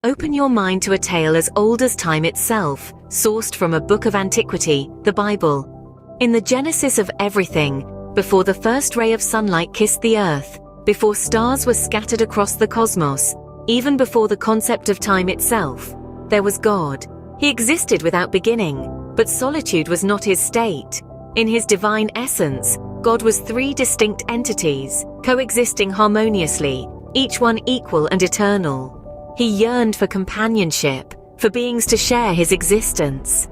Open your mind to a tale as old as time itself, sourced from a book of antiquity, the Bible. In the genesis of everything, before the first ray of sunlight kissed the earth, before stars were scattered across the cosmos, even before the concept of time itself, there was God. He existed without beginning, but solitude was not his state. In his divine essence, God was three distinct entities, coexisting harmoniously, each one equal and eternal. He yearned for companionship, for beings to share his existence.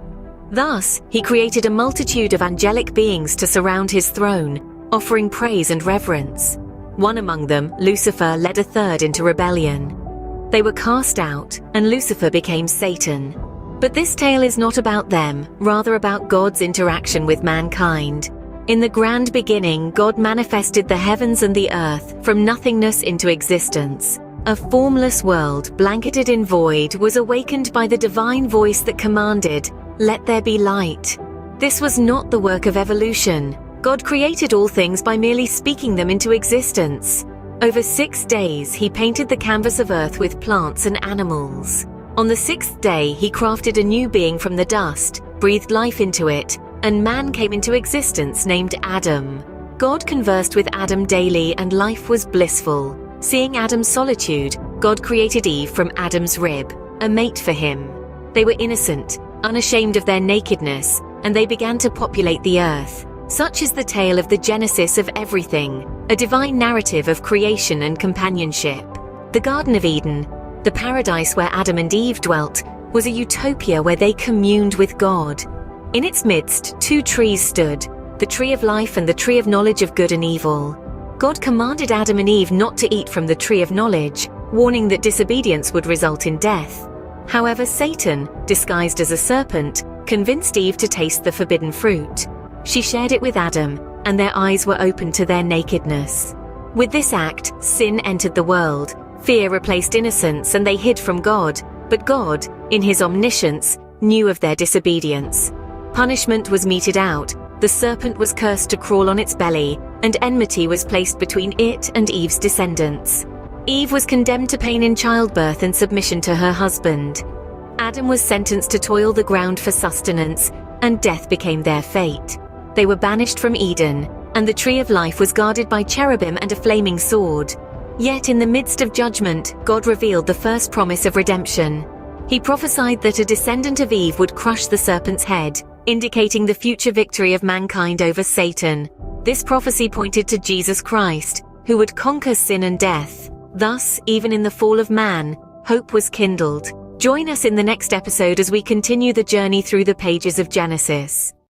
Thus, he created a multitude of angelic beings to surround his throne, offering praise and reverence. One among them, Lucifer, led a third into rebellion. They were cast out, and Lucifer became Satan. But this tale is not about them, rather about God's interaction with mankind. In the grand beginning, God manifested the heavens and the earth from nothingness into existence. A formless world, blanketed in void, was awakened by the divine voice that commanded, "Let there be light." This was not the work of evolution. God created all things by merely speaking them into existence. Over 6 days, he painted the canvas of earth with plants and animals. On the 6th day, he crafted a new being from the dust, breathed life into it, and man came into existence named Adam. God conversed with Adam daily and life was blissful. Seeing Adam's solitude, God created Eve from Adam's rib, a mate for him. They were innocent, unashamed of their nakedness, and they began to populate the earth. Such is the tale of the genesis of everything, a divine narrative of creation and companionship. The Garden of Eden, the paradise where Adam and Eve dwelt, was a utopia where they communed with God. In its midst, 2 trees stood, the tree of life and the tree of knowledge of good and evil. God commanded Adam and Eve not to eat from the tree of knowledge, warning that disobedience would result in death. However, Satan, disguised as a serpent, convinced Eve to taste the forbidden fruit. She shared it with Adam, and their eyes were opened to their nakedness. With this act, sin entered the world. Fear replaced innocence and they hid from God, but God, in his omniscience, knew of their disobedience. Punishment was meted out, the serpent was cursed to crawl on its belly, and enmity was placed between it and Eve's descendants. Eve was condemned to pain in childbirth and submission to her husband. Adam was sentenced to toil the ground for sustenance, and death became their fate. They were banished from Eden, and the tree of life was guarded by cherubim and a flaming sword. Yet in the midst of judgment, God revealed the first promise of redemption. He prophesied that a descendant of Eve would crush the serpent's head, indicating the future victory of mankind over Satan. This prophecy pointed to Jesus Christ, who would conquer sin and death. Thus, even in the fall of man, hope was kindled. Join us in the next episode as we continue the journey through the pages of Genesis.